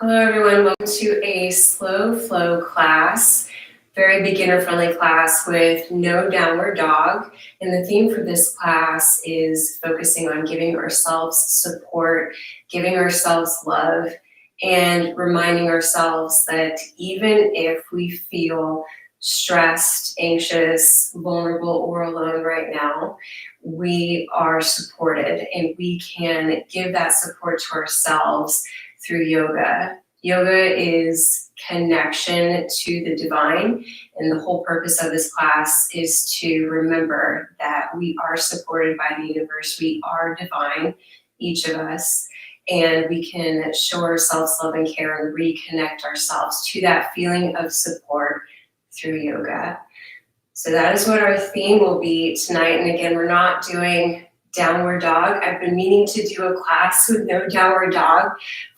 Hello everyone, welcome to a slow flow class, very beginner friendly class with no downward dog. And the theme for this class is focusing on giving ourselves support, giving ourselves love, and reminding ourselves that even if we feel stressed, anxious, vulnerable, or alone right now, we are supported and we can give that support to ourselves through yoga. Yoga is connection to the divine, and the whole purpose of this class is to remember that we are supported by the universe. We are divine, each of us, and we can show ourselves love and care and reconnect ourselves to that feeling of support through yoga. So that is what our theme will be tonight. And again, we're not doing downward dog. I've been meaning to do a class with no downward dog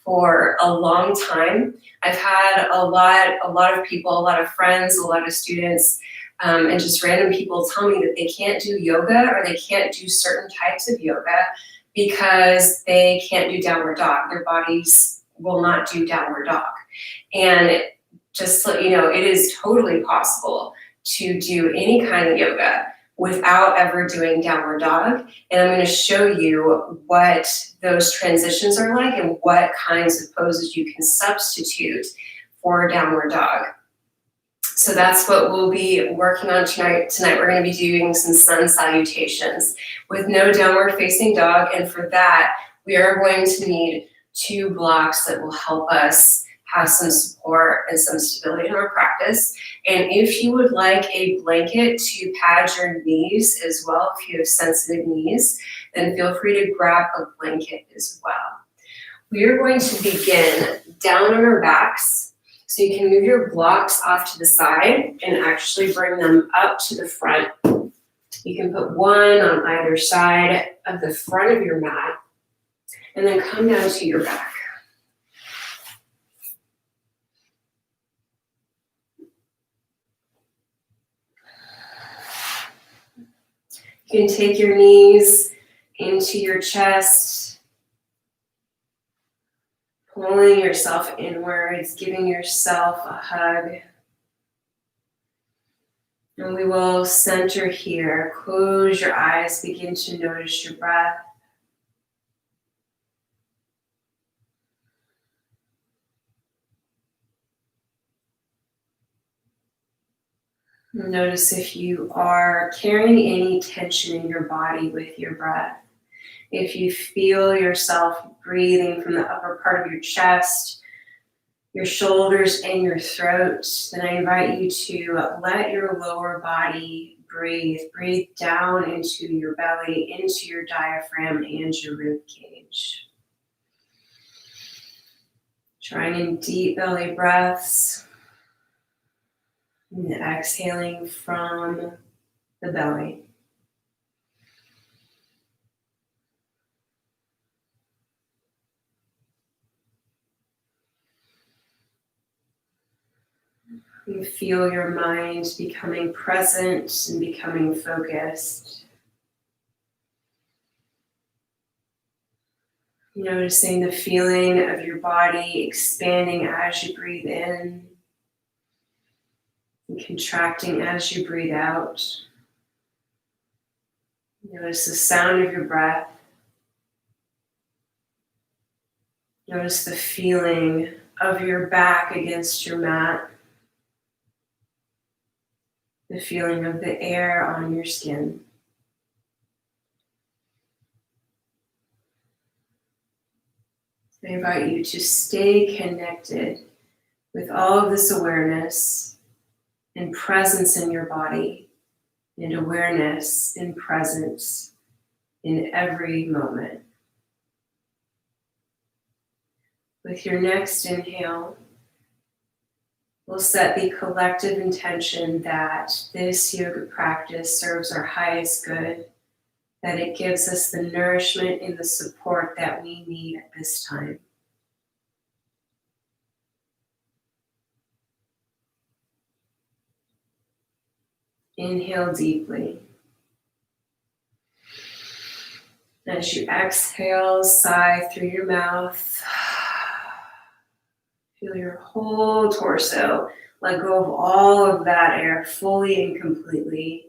for a long time. I've had a lot of people, a lot of friends, a lot of students, and just random people tell me that they can't do yoga or they can't do certain types of yoga because they can't do downward dog. Their bodies will not do downward dog. And just so you know, it is totally possible to do any kind of yoga without ever doing downward dog. And I'm going to show you what those transitions are like and what kinds of poses you can substitute for downward dog. So that's what we'll be working on tonight. Tonight we're going to be doing some sun salutations with no downward facing dog. And for that, we are going to need 2 blocks that will help us have some support and some stability in our practice. And if you would like a blanket to pad your knees as well, if you have sensitive knees, then feel free to grab a blanket as well. We are going to begin down on our backs. So you can move your blocks off to the side and actually bring them up to the front. You can put one on either side of the front of your mat and then come down to your back. You can take your knees into your chest, pulling yourself inwards, giving yourself a hug. And we will center here. Close your eyes, begin to notice your breath. Notice if you are carrying any tension in your body with your breath. If you feel yourself breathing from the upper part of your chest, your shoulders and your throat, then I invite you to let your lower body breathe. Breathe down into your belly, into your diaphragm and your rib cage. Trying in deep belly breaths. And exhaling from the belly. You feel your mind becoming present and becoming focused. Noticing the feeling of your body expanding as you breathe in and contracting as you breathe out. Notice the sound of your breath. Notice the feeling of your back against your mat. The feeling of the air on your skin. I invite you to stay connected with all of this awareness and presence in your body, and awareness and presence in every moment. With your next inhale, we'll set the collective intention that this yoga practice serves our highest good, that it gives us the nourishment and the support that we need at this time. Inhale deeply. As you exhale, sigh through your mouth. Feel your whole torso. Let go of all of that air fully and completely.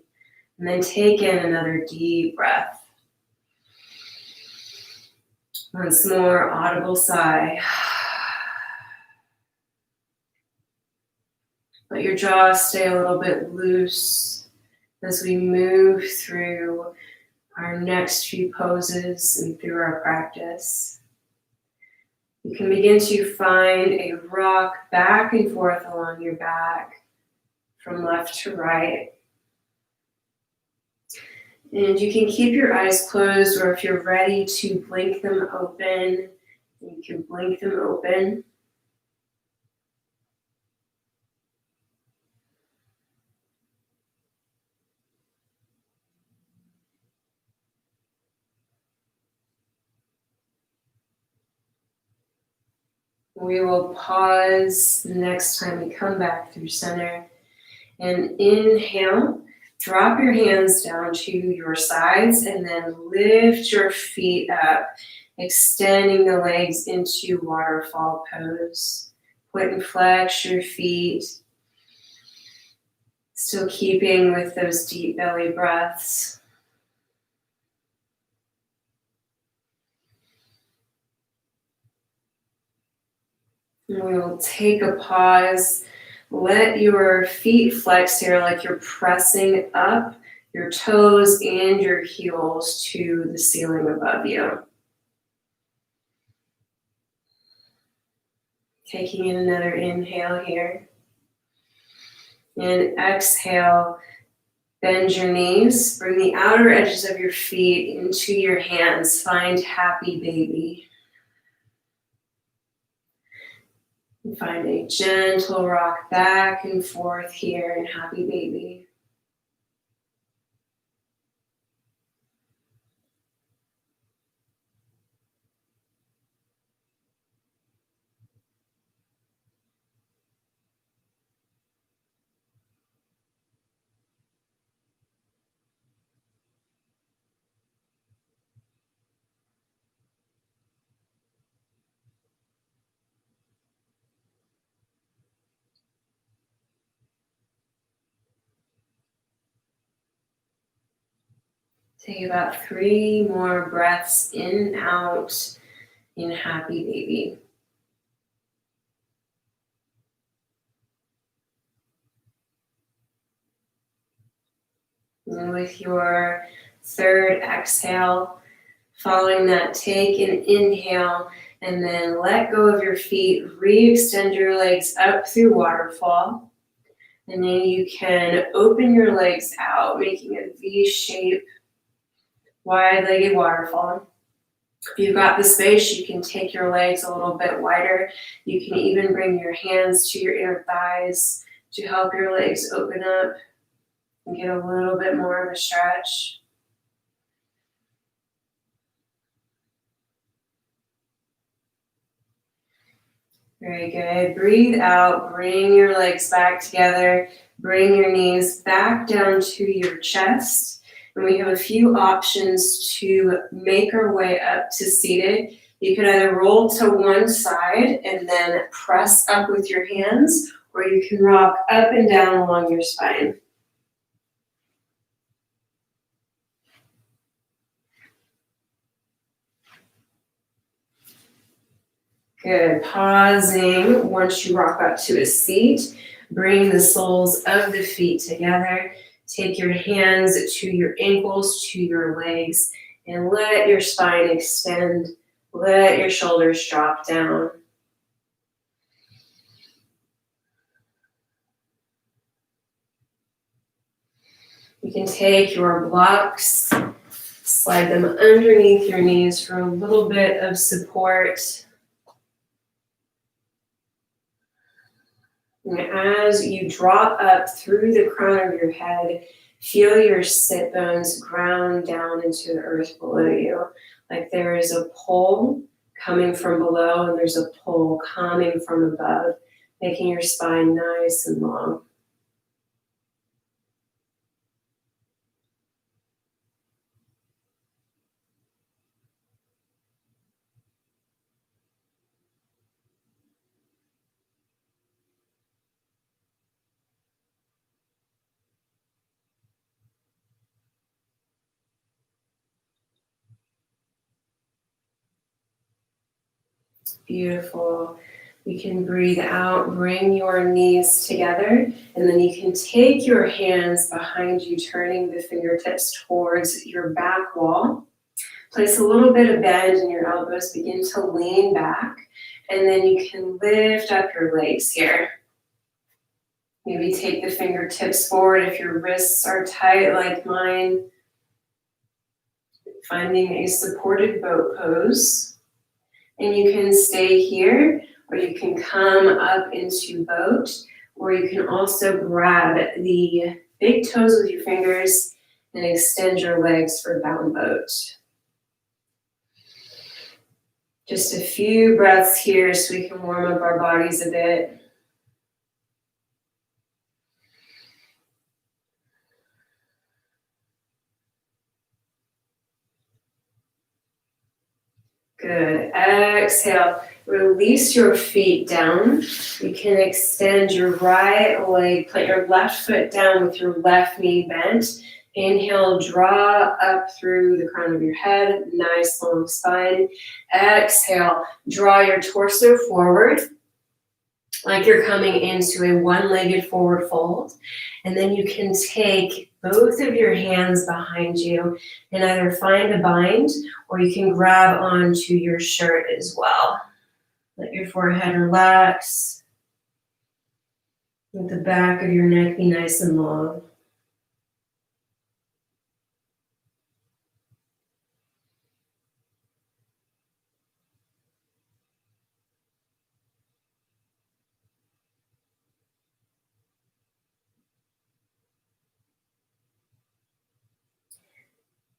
And then take in another deep breath. Once more, audible sigh. Let your jaw stay a little bit loose as we move through our next few poses and through our practice. You can begin to find a rock back and forth along your back from left to right. And you can keep your eyes closed, or if you're ready to blink them open, you can blink them open. We will pause the next time we come back through center. And inhale, drop your hands down to your sides and then lift your feet up, extending the legs into waterfall pose. Point and flex your feet, still keeping with those deep belly breaths. And we'll take a pause. Let your feet flex here like you're pressing up your toes and your heels to the ceiling above you. Taking in another inhale here. And exhale, bend your knees. Bring the outer edges of your feet into your hands. Find happy baby. And find a gentle rock back and forth here in happy baby. Take about 3 more breaths in and out in happy baby. And with your third exhale, following that, take an inhale and then let go of your feet. Re-extend your legs up through waterfall. And then you can open your legs out, making a V shape, wide-legged waterfall. If you've got the space, you can take your legs a little bit wider. You can even bring your hands to your inner thighs to help your legs open up and get a little bit more of a stretch. Very good. Breathe out, bring your legs back together, bring your knees back down to your chest. And we have a few options to make our way up to seated. You can either roll to one side and then press up with your hands, or you can rock up and down along your spine. Good. Pausing once you rock up to a seat. Bring the soles of the feet together. Take your hands to your ankles, to your legs, and let your spine extend. Let your shoulders drop down. You can take your blocks, slide them underneath your knees for a little bit of support. And as you drop up through the crown of your head, feel your sit bones ground down into the earth below you. Like there is a pull coming from below and there's a pull coming from above, making your spine nice and long. Beautiful. You can breathe out, bring your knees together, and then you can take your hands behind you, turning the fingertips towards your back wall. Place a little bit of bend in your elbows, begin to lean back, and then you can lift up your legs here. Maybe take the fingertips forward if your wrists are tight like mine. Finding a supported boat pose. And you can stay here, or you can come up into boat, or you can also grab the big toes with your fingers and extend your legs for down boat. Just a few breaths here so we can warm up our bodies a bit. Good. Exhale. Release your feet down. You can extend your right leg, put your left foot down with your left knee bent. Inhale, draw up through the crown of your head, nice long spine. Exhale, draw your torso forward like you're coming into a one-legged forward fold. And then you can take both of your hands behind you and either find a bind or you can grab onto your shirt as well. Let your forehead relax. Let the back of your neck be nice and long.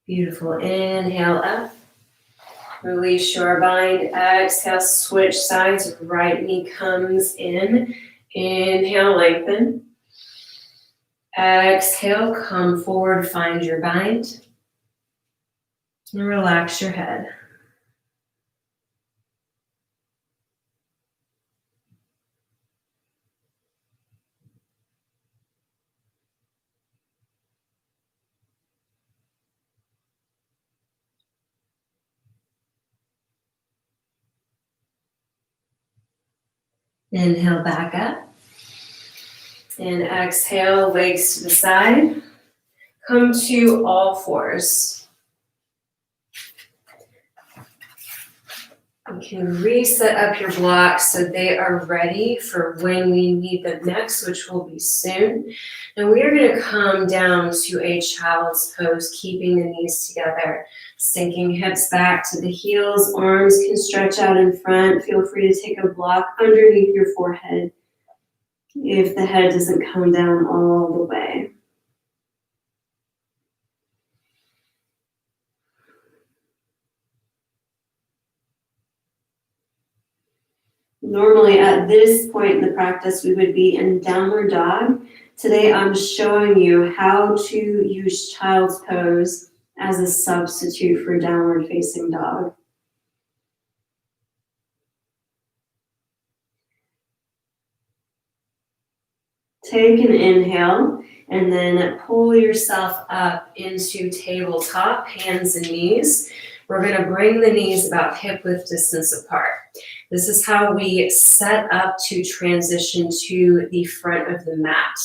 Beautiful. Inhale up. Release your bind. Exhale, switch sides. Right knee comes in. Inhale, lengthen. Exhale, come forward, find your bind. And relax your head. Inhale back up. And exhale, legs to the side. Come to all fours. You can reset up your blocks so they are ready for when we need them next, which will be soon. And we are going to come down to a child's pose, keeping the knees together, sinking hips back to the heels. Arms can stretch out in front. Feel free to take a block underneath your forehead if the head doesn't come down all the way. Normally at this point in the practice, we would be in downward dog. Today, I'm showing you how to use child's pose as a substitute for downward facing dog. Take an inhale and then pull yourself up into tabletop, hands and knees. We're going to bring the knees about hip width distance apart. This is how we set up to transition to the front of the mat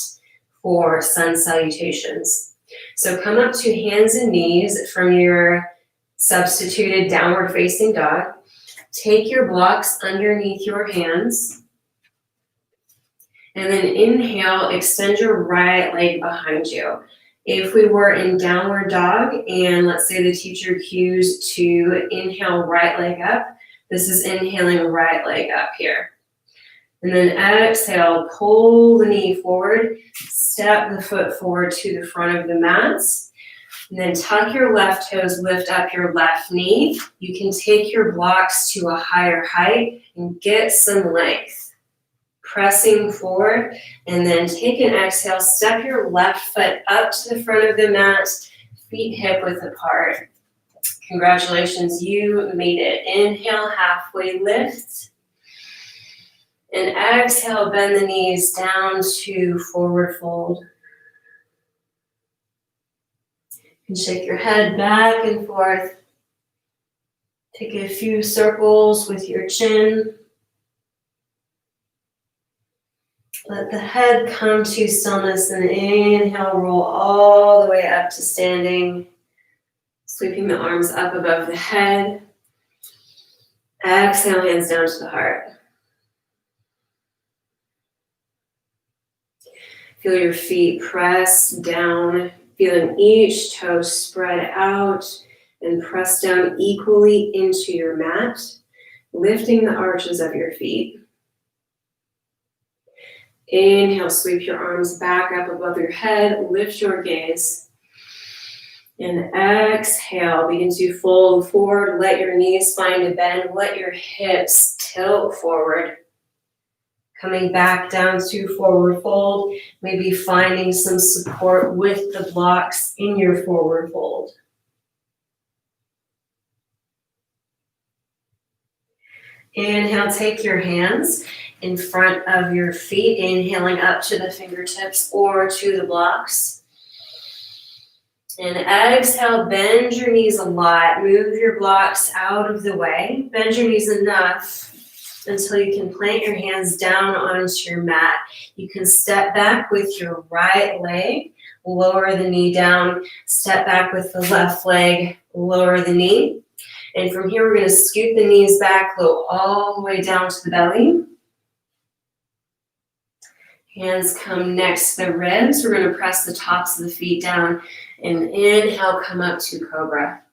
for sun salutations. So come up to hands and knees from your substituted downward facing dog. Take your blocks underneath your hands. And then inhale, extend your right leg behind you. If we were in downward dog and let's say the teacher cues to inhale right leg up, this is inhaling right leg up here. And then exhale, pull the knee forward, step the foot forward to the front of the mats, and then tuck your left toes, lift up your left knee. You can take your blocks to a higher height and get some length. Pressing forward, and then take an exhale, step your left foot up to the front of the mat, feet hip width apart. Congratulations, you made it. Inhale, halfway lift. And exhale, bend the knees down to forward fold. You can shake your head back and forth. Take a few circles with your chin. Let the head come to stillness and inhale, roll all the way up to standing. Sweeping the arms up above the head. Exhale, hands down to the heart. Feel your feet press down, feeling each toe spread out and press down equally into your mat, lifting the arches of your feet. Inhale, sweep your arms back up above your head, lift your gaze. And exhale, begin to fold forward, let your knees find a bend, let your hips tilt forward. Coming back down to forward fold, maybe finding some support with the blocks in your forward fold. Inhale, take your hands in front of your feet, inhaling up to the fingertips or to the blocks. And exhale, bend your knees a lot, move your blocks out of the way. Bend your knees enough until you can plant your hands down onto your mat. You can step back with your right leg, lower the knee down, step back with the left leg, lower the knee. And from here, we're going to scoot the knees back, low all the way down to the belly. Hands come next to the ribs. We're going to press the tops of the feet down and inhale, come up to cobra.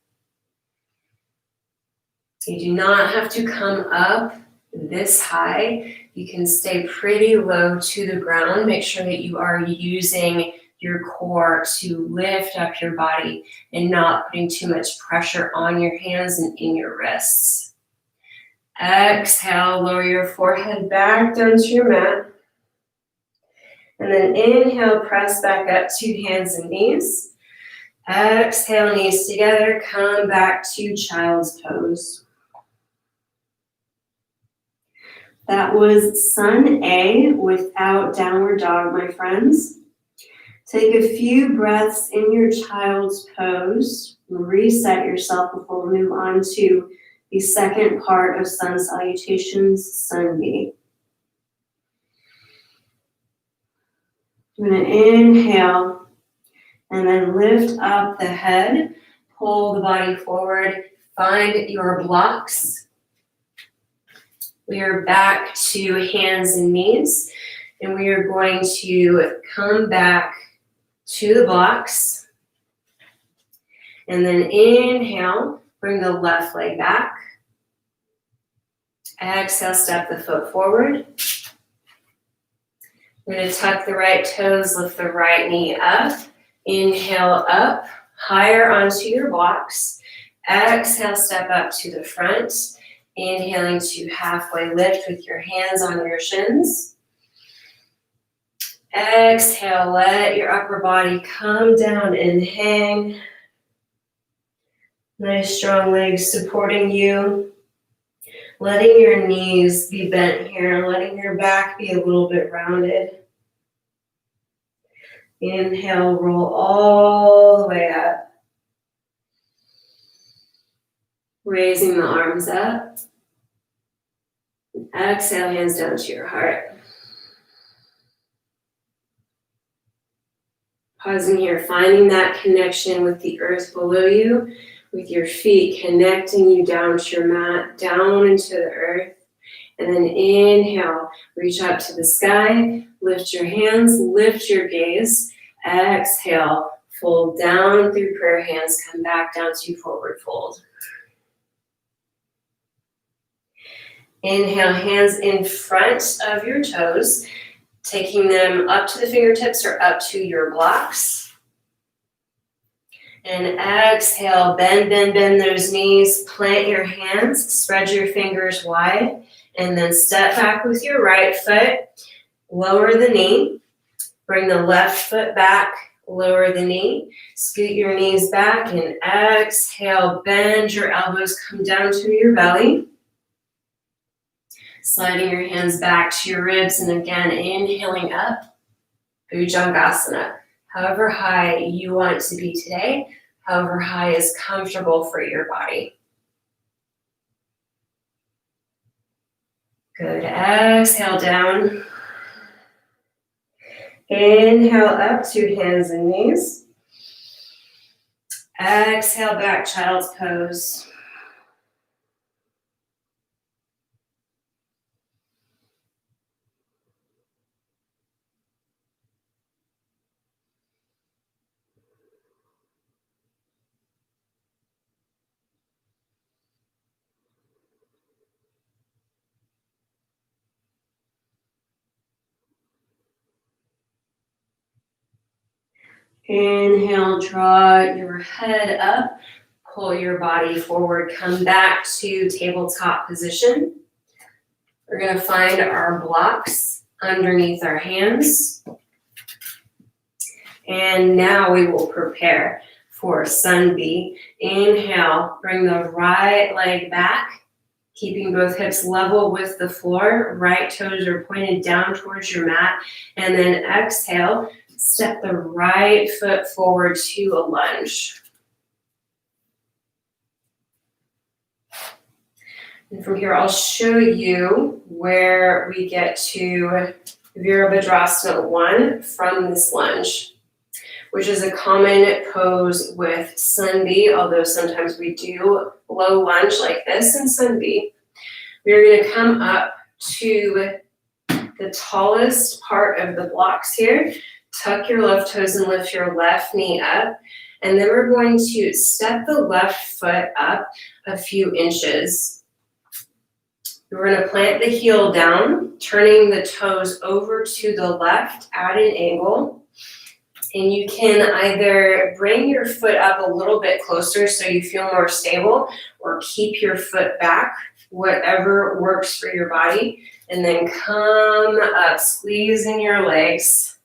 You do not have to come up this high. You can stay pretty low to the ground. Make sure that you are using your core to lift up your body and not putting too much pressure on your hands and in your wrists. Exhale, lower your forehead back down to your mat. And then inhale, press back up to hands and knees. Exhale, knees together, come back to child's pose. That was Sun A without downward dog, my friends. Take a few breaths in your child's pose. Reset yourself before we move on to the second part of sun salutations, Sun B. I'm going to inhale and then lift up the head, pull the body forward, find your blocks. We are back to hands and knees, and we are going to come back to the blocks. And then inhale, bring the left leg back. Exhale, step the foot forward. We're going to tuck the right toes, lift the right knee up. Inhale up, higher onto your blocks. Exhale, step up to the front. Inhaling to halfway lift with your hands on your shins. Exhale, let your upper body come down and hang. Nice strong legs supporting you. Letting your knees be bent here, letting your back be a little bit rounded. Inhale, roll all the way up. Raising the arms up. Exhale, hands down to your heart. Pausing here, finding that connection with the earth below you, with your feet connecting you down to your mat, down into the earth. And then inhale, reach up to the sky, lift your hands, lift your gaze. Exhale, fold down through prayer hands, come back down to forward fold. Inhale, hands in front of your toes, taking them up to the fingertips or up to your blocks. And exhale, bend those knees, plant your hands, spread your fingers wide, and then step back with your right foot, lower the knee, bring the left foot back, lower the knee, scoot your knees back, and exhale, bend your elbows, come down to your belly. Sliding your hands back to your ribs, and again, inhaling up, Bhujangasana. However high you want to be today, however high is comfortable for your body. Good. Exhale down. Inhale up to hands and knees. Exhale back, child's pose. Inhale, draw your head up, pull your body forward, come back to tabletop position. We're gonna find our blocks underneath our hands. And now we will prepare for Sun B. Inhale, bring the right leg back, keeping both hips level with the floor. Right toes are pointed down towards your mat. And then exhale, step the right foot forward to a lunge. And from here, I'll show you where we get to Virabhadrasana 1 from this lunge, which is a common pose with Sun B, although sometimes we do low lunge like this in Sun B. We're gonna come up to the tallest part of the blocks here. Tuck your left toes and lift your left knee up. And then we're going to step the left foot up a few inches. We're going to plant the heel down, turning the toes over to the left at an angle. And you can either bring your foot up a little bit closer so you feel more stable, or keep your foot back, whatever works for your body. And then come up, squeezing your legs.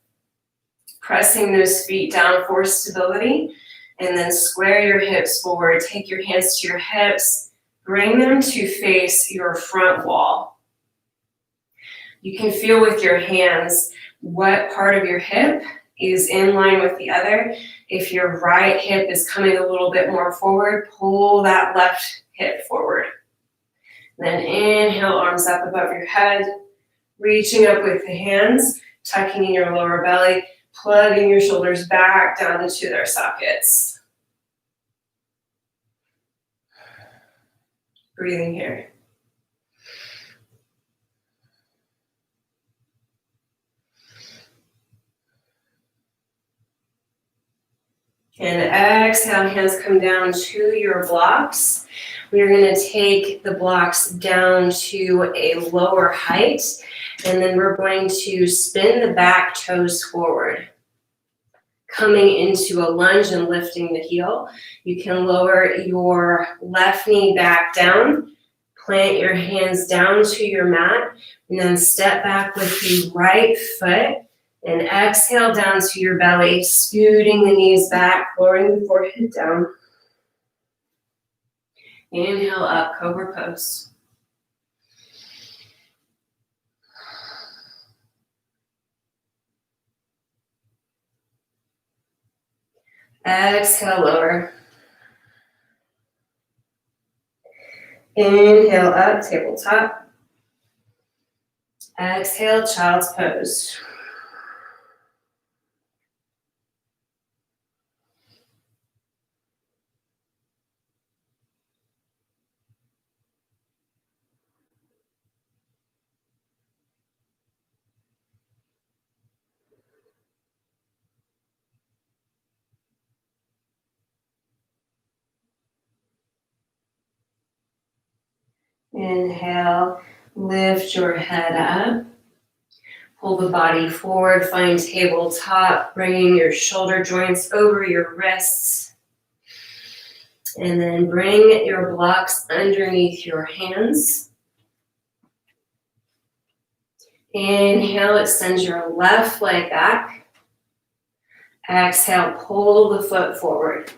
Pressing those feet down for stability, and then square your hips forward. Take your hands to your hips, bring them to face your front wall. You can feel with your hands what part of your hip is in line with the other. If your right hip is coming a little bit more forward, pull that left hip forward. Then inhale, arms up above your head, reaching up with the hands, tucking in your lower belly, plugging your shoulders back down into their sockets. Breathing here. And exhale, hands come down to your blocks. We're going to take the blocks down to a lower height, and then we're going to spin the back toes forward, coming into a lunge and lifting the heel. You can lower your left knee back down, plant your hands down to your mat, and then step back with the right foot and exhale down to your belly, scooting the knees back, lowering the forehead down. Inhale up, cobra pose. Exhale, lower. Inhale up, tabletop. Exhale, child's pose. Inhale, lift your head up. Pull the body forward, find tabletop, bringing your shoulder joints over your wrists. And then bring your blocks underneath your hands. Inhale, extend your left leg back. Exhale, pull the foot forward.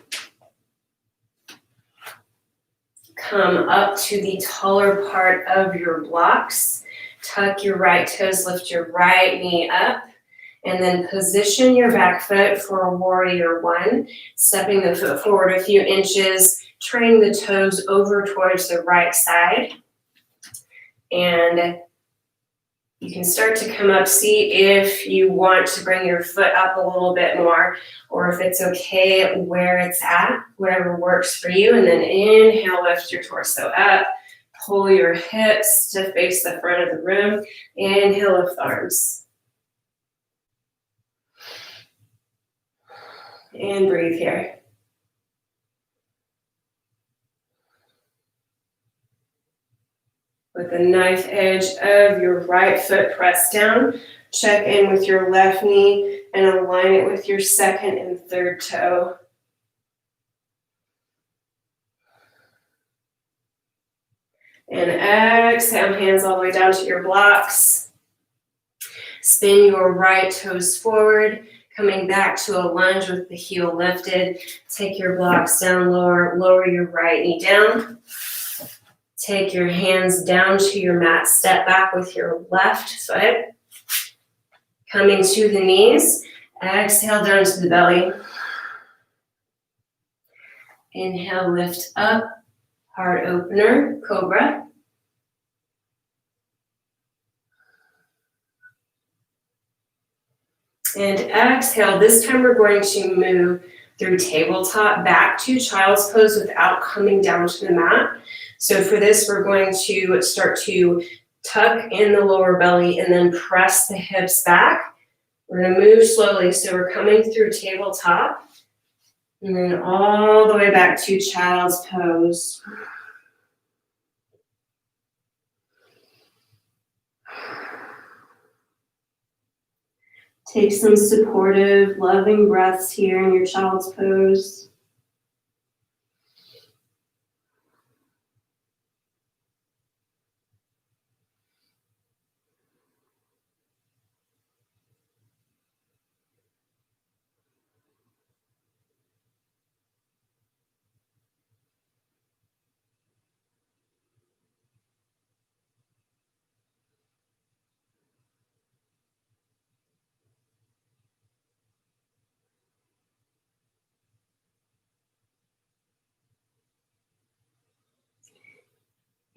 Come up to the taller part of your blocks. Tuck your right toes, lift your right knee up, and then position your back foot for warrior one, stepping the foot forward a few inches, turning the toes over towards the right side, and You can start to come up, see if you want to bring your foot up a little bit more, or if it's okay where it's at, whatever works for you. And then inhale, lift your torso up, pull your hips to face the front of the room. Inhale, lift the arms. And breathe here. With the knife edge of your right foot pressed down, check in with your left knee and align it with your second and third toe. And exhale, hands all the way down to your blocks. Spin your right toes forward, coming back to a lunge with the heel lifted. Take your blocks down lower, lower your right knee down. Take your hands down to your mat, step back with your left foot. Coming to the knees, exhale down to the belly. Inhale, lift up, heart opener, cobra. And exhale, this time we're going to move through tabletop back to child's pose without coming down to the mat. So for this, we're going to start to tuck in the lower belly and then press the hips back. We're going to move slowly. So we're coming through tabletop and then all the way back to child's pose. Take some supportive, loving breaths here in your child's pose.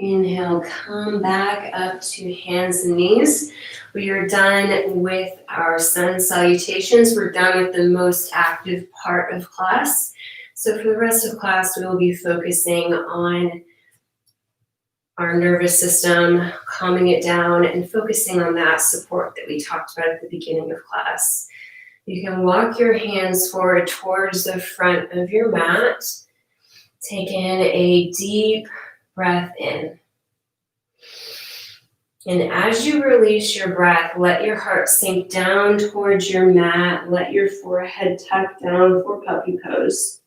Inhale, come back up to hands and knees. We are done with our sun salutations. We're done with the most active part of class. So for the rest of class, we will be focusing on our nervous system, calming it down, and focusing on that support that we talked about at the beginning of class. You can walk your hands forward towards the front of your mat. Take in a deep breath in. And as you release your breath, let your heart sink down towards your mat. Let your forehead tuck down for puppy pose.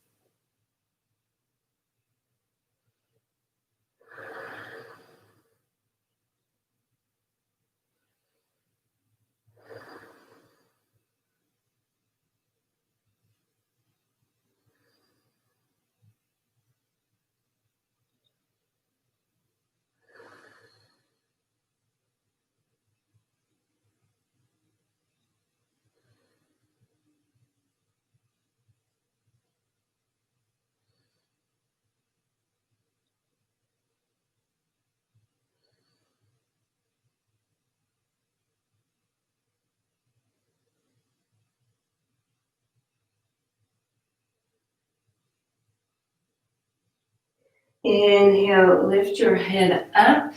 Inhale, lift your head up,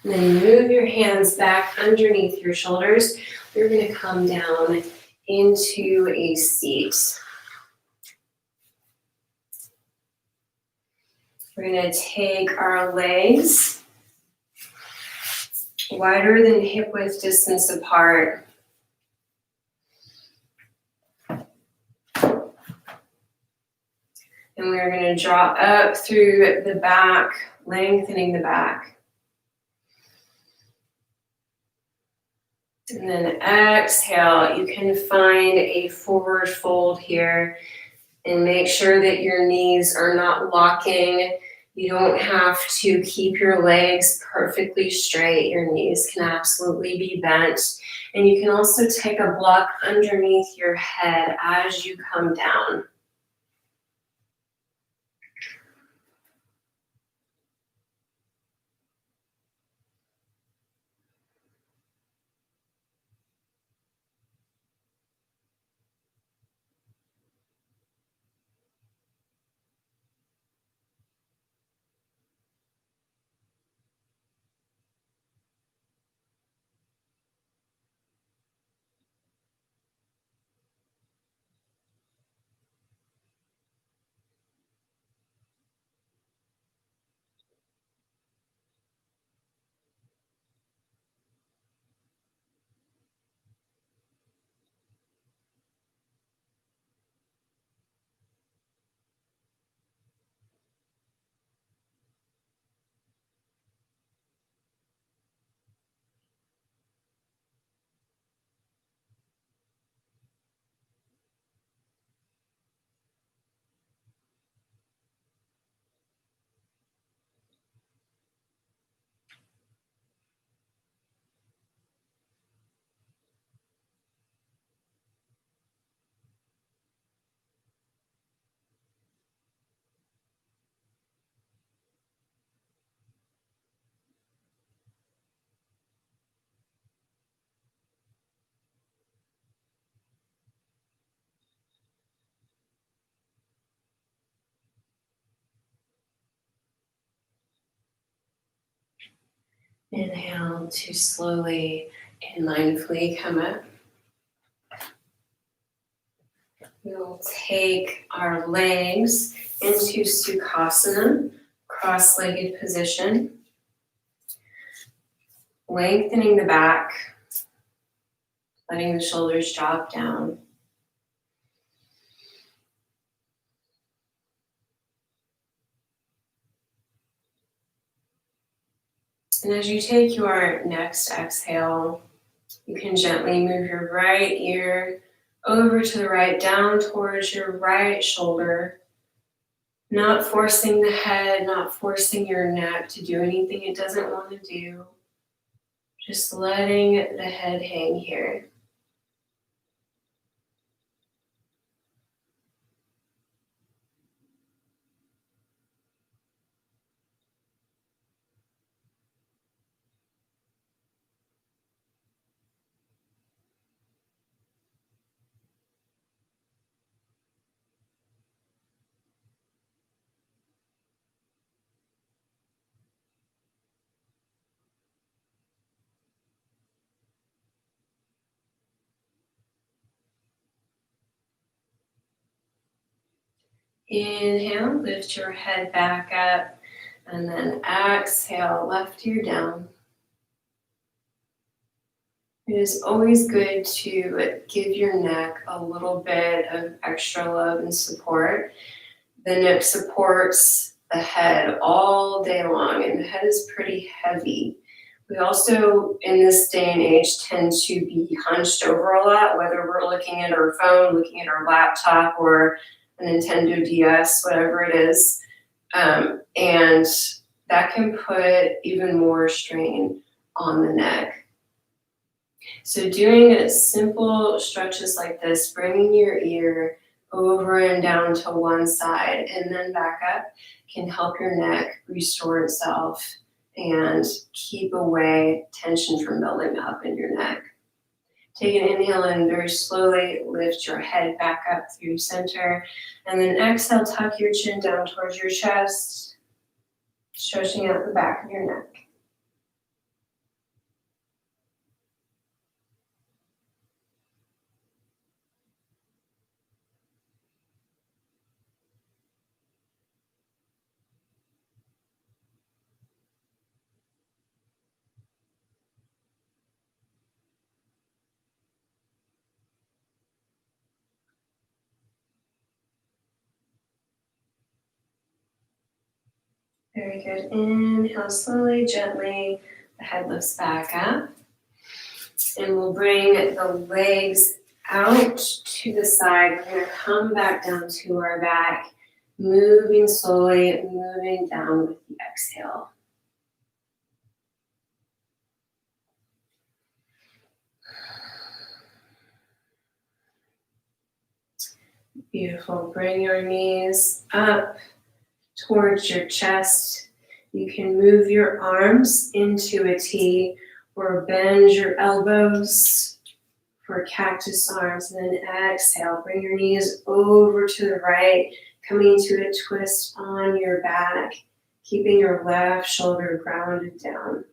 and then move your hands back underneath your shoulders. We're going to come down into a seat. We're going to take our legs wider than hip width distance apart. And we're going to draw up through the back, lengthening the back. And then exhale, you can find a forward fold here and make sure that your knees are not locking. You don't have to keep your legs perfectly straight. Your knees can absolutely be bent. And you can also take a block underneath your head as you come down. Inhale to slowly and mindfully come up. We'll take our legs into Sukhasana, cross-legged position, lengthening the back, letting the shoulders drop down. And as you take your next exhale, you can gently move your right ear over to the right, down towards your right shoulder, not forcing the head, not forcing your neck to do anything it doesn't want to do. Just letting the head hang here. Inhale, lift your head back up, and then exhale, left ear down. It is always good to give your neck a little bit of extra love and support. The neck supports the head all day long, and the head is pretty heavy. We also, in this day and age, tend to be hunched over a lot, whether we're looking at our phone, looking at our laptop, or a Nintendo DS, whatever it is. And that can put even more strain on the neck. So doing simple stretches like this, bringing your ear over and down to one side and then back up, can help your neck restore itself and keep away tension from building up in your neck. Take an inhale and very slowly lift your head back up through center, and then exhale, tuck your chin down towards your chest, stretching out the back of your neck. Very good. Inhale slowly, gently. The head lifts back up. And we'll bring the legs out to the side. We're going to come back down to our back, moving slowly, moving down with the exhale. Beautiful. Bring your knees up towards your chest. You can move your arms into a T or bend your elbows for cactus arms, and then exhale. Bring your knees over to the right, coming to a twist on your back, keeping your left shoulder grounded down.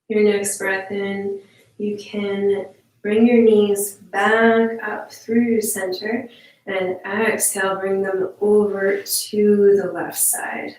Your next breath in, you can bring your knees back up through center, and exhale, bring them over to the left side.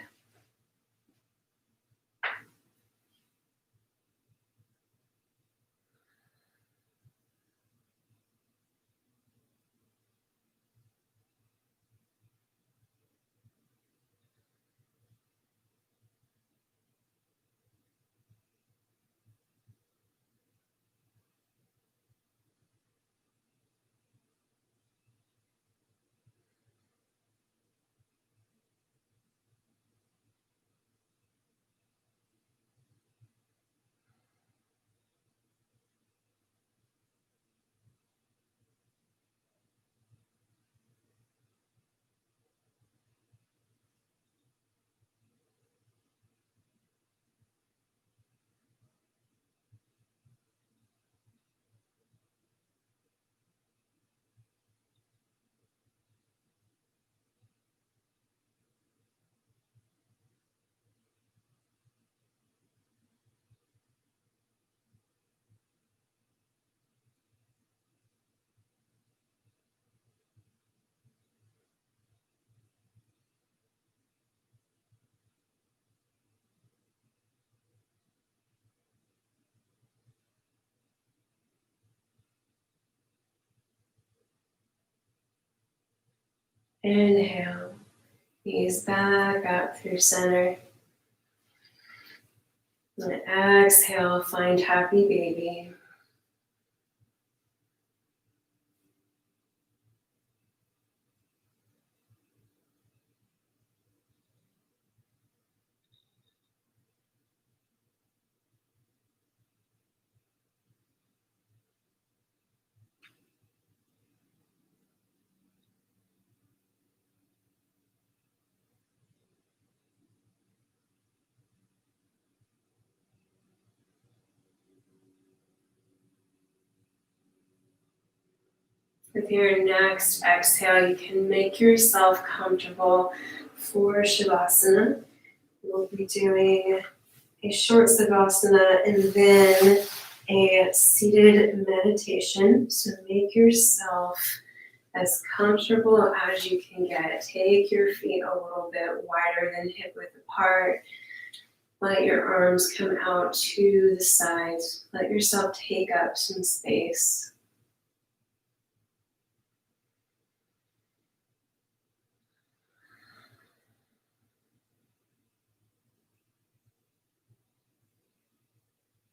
Inhale, knees back up through center. And exhale, find happy baby. With your next exhale, you can make yourself comfortable for Shavasana. We'll be doing a short Savasana and then a seated meditation. So make yourself as comfortable as you can get. Take your feet a little bit wider than hip width apart. Let your arms come out to the sides. Let yourself take up some space.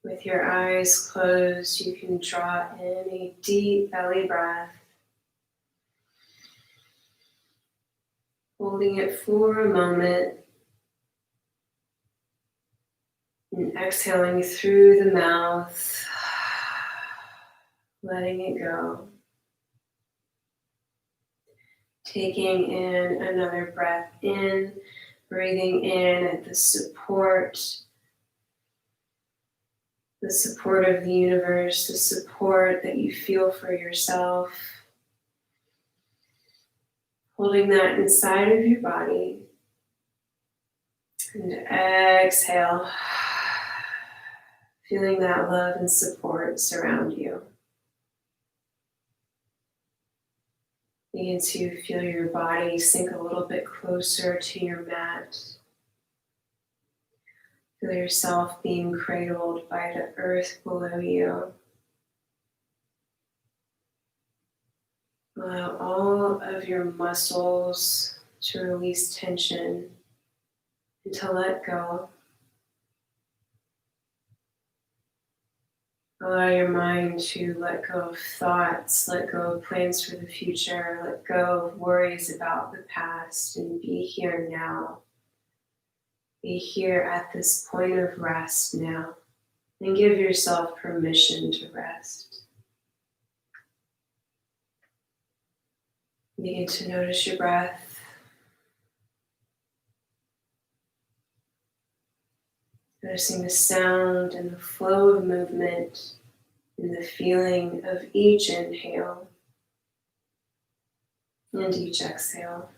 With your eyes closed, you can draw in a deep belly breath, holding it for a moment, and exhaling through the mouth, letting it go. Taking in another breath in, breathing in the support of the universe, the support that you feel for yourself. Holding that inside of your body. And exhale, feeling that love and support surround you. Begin to feel your body sink a little bit closer to your mat. Feel yourself being cradled by the earth below you. Allow all of your muscles to release tension and to let go. Allow your mind to let go of thoughts, let go of plans for the future, let go of worries about the past, and be here now. Be here at this point of rest now, and give yourself permission to rest. Begin to notice your breath. Noticing the sound and the flow of movement and the feeling of each inhale and each exhale.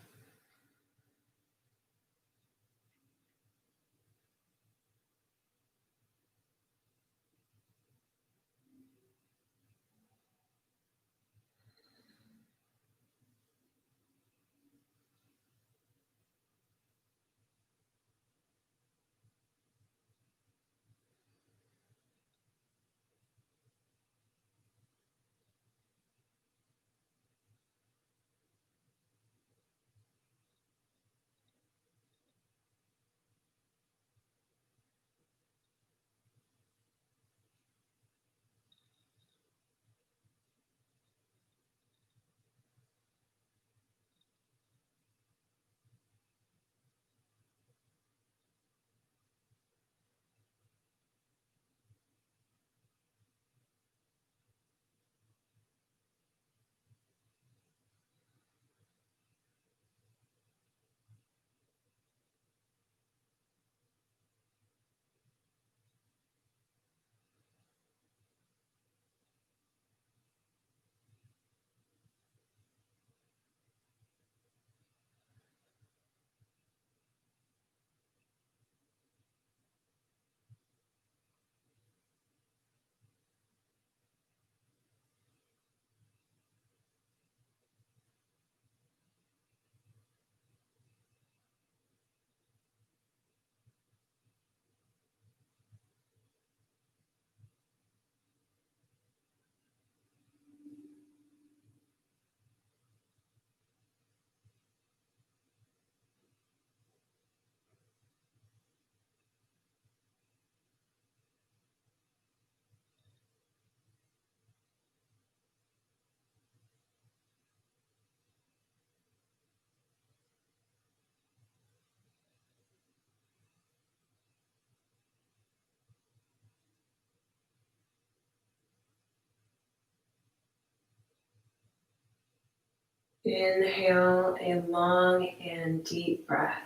Inhale a long and deep breath.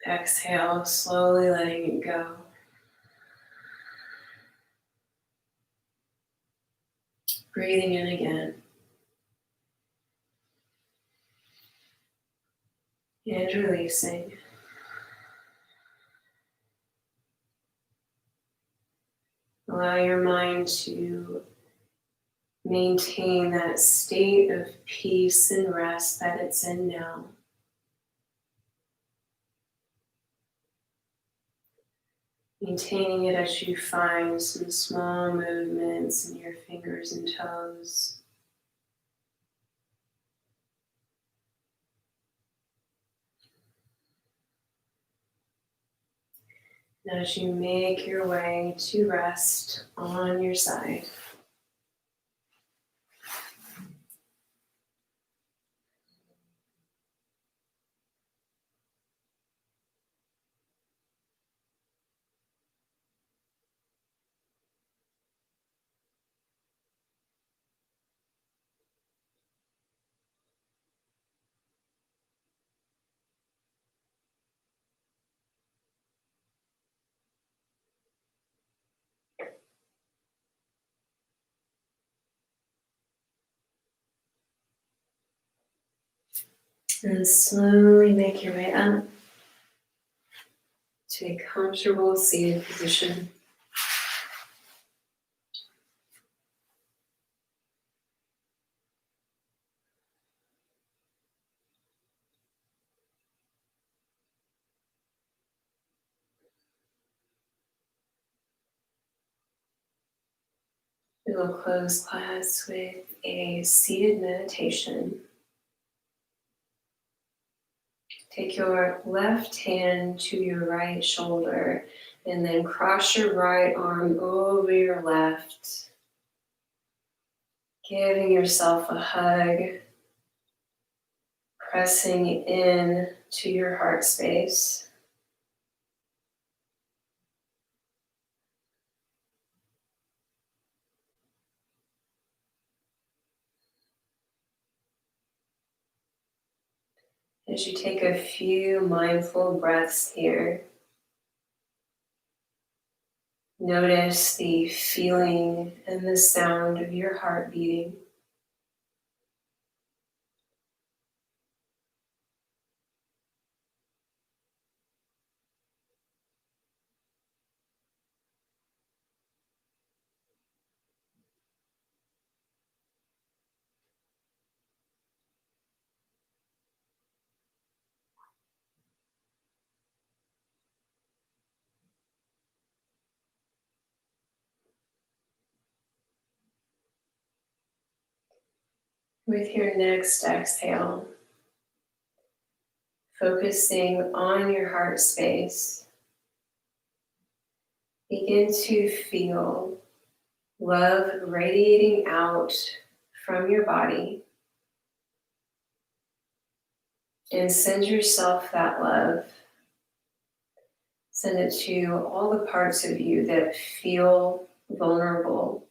Exhale, slowly letting it go. Breathing in again. And releasing. Allow your mind to maintain that state of peace and rest that it's in now. Maintaining it as you find some small movements in your fingers and toes. And as you make your way to rest on your side. And slowly make your way up to a comfortable seated position. We will close class with a seated meditation. Take your left hand to your right shoulder and then cross your right arm over your left, giving yourself a hug, pressing in to your heart space. As you take a few mindful breaths here, notice the feeling and the sound of your heart beating. With your next exhale, focusing on your heart space, begin to feel love radiating out from your body, and send yourself that love. Send it to all the parts of you that feel vulnerable,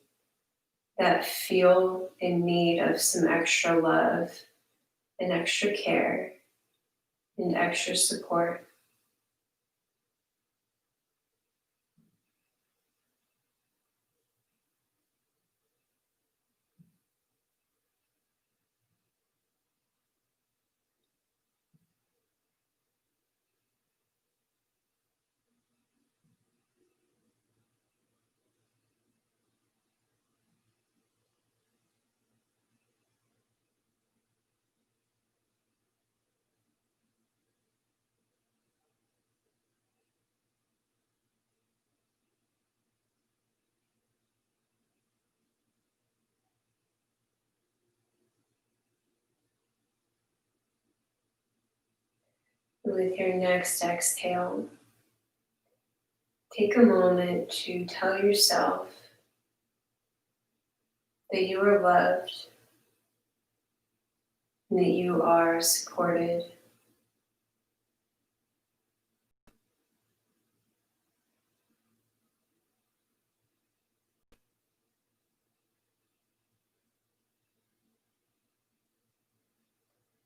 that feel in need of some extra love and extra care and extra support. With your next exhale, take a moment to tell yourself that you are loved and that you are supported.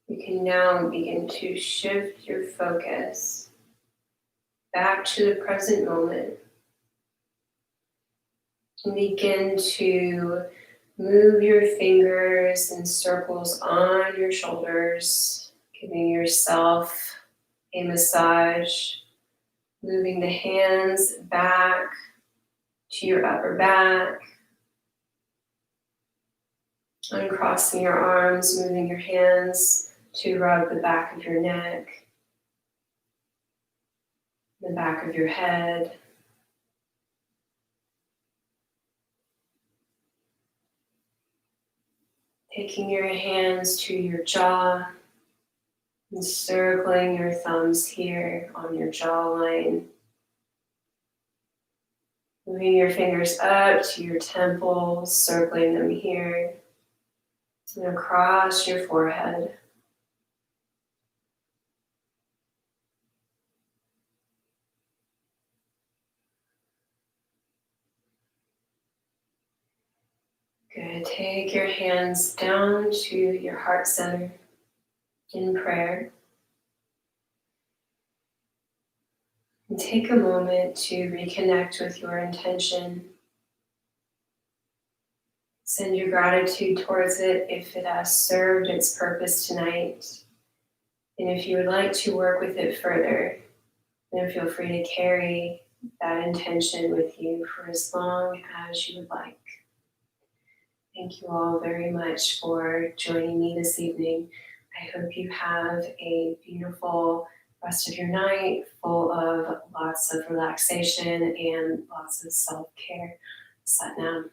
You can now begin to shift your focus back to the present moment and begin to move your fingers in circles on your shoulders, giving yourself a massage, moving the hands back to your upper back, uncrossing your arms, moving your hands to rub the back of your neck, the back of your head. Taking your hands to your jaw and circling your thumbs here on your jawline. Moving your fingers up to your temples, circling them here, and across your forehead. Good. Take your hands down to your heart center in prayer. And take a moment to reconnect with your intention. Send your gratitude towards it if it has served its purpose tonight. And if you would like to work with it further, then feel free to carry that intention with you for as long as you would like. Thank you all very much for joining me this evening. I hope you have a beautiful rest of your night full of lots of relaxation and lots of self-care. Sat Nam.